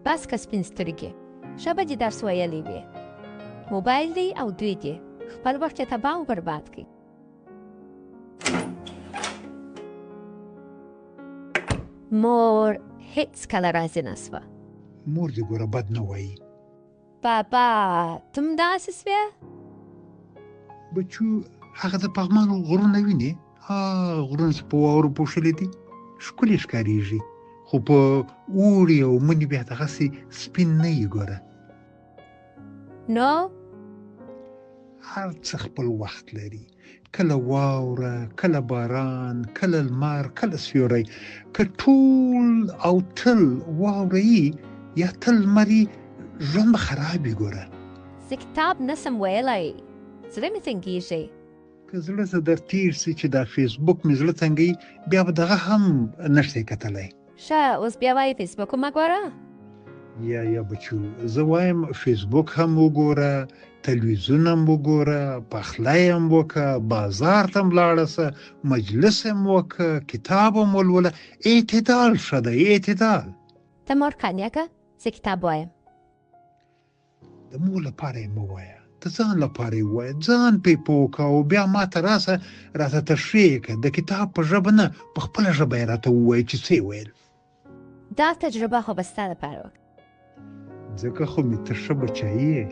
بس که سپین سترګې ژبه دې درس ویلی وي. موبایل دی او دوی دی خپل وخت یې تباه او برباد کړي. مور هیڅ کله راضي نه سوه. مور دې ګوره بد نه وایي. بابا ته هم داسې سوې؟ بچو هغه د پغمان غرونه وینې؟ غرونه چې په واورو پوښلي دي ښکلي ښکارېږي، خو په اوړي او مني بیا دغسې سپین نه یي. ګوره نو هر څه خپل وخت لري، کله واوره، کله باران، کله لمر، کله سیوری. که ټول او تل واوره یي یا تل لمر یي ژوند به خراب وي. ګوره زه کتاب نسم ویلی، زړه مې تنګېږي. که زړه څه در تېر سي چې دا فیسبوک مې زړه تنګوي بیا به دغه هم نشتی کتلی. ښه اوس بیا وایي فیسبوک مه ګوره. یا بچو زه وایم فیسبوک هم وګوره، تلویزیون هم وګوره، پخلی هم وکړه، بازار ته هم لاړه سه، مجلس هم وکړه، کتاب هم ولوله. اعتدال ښه دی، اعتدال. ته مور قانع که زه کتاب وایم. د مور لپاره یې مه وایه، د ځان لپاره یې ووایه. ځان پرې پوه کړه او بیا ما ته راسه راته تشریح کړه. د کتاب په ژبه نه، په خپله ژبه یې راته ووایه چې څه یې ویل. دا تجربه خو به ستا لپاره وکړه. ځکه خو مې ته ښه بچی یې.